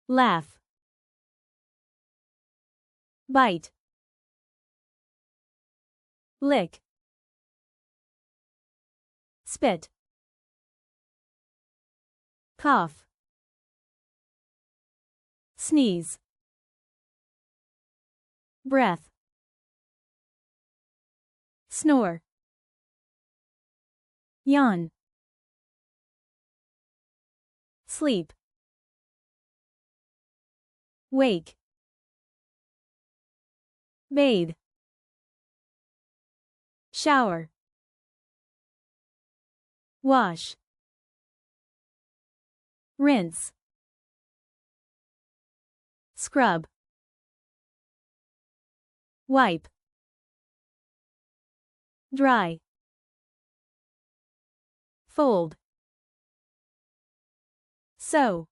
laugh, bite, lick, spit, cough, sneeze, breath, snore, yawn, sleep, wake, bathe, shower, wash, rinse, scrub, wipe, dry, fold, sew,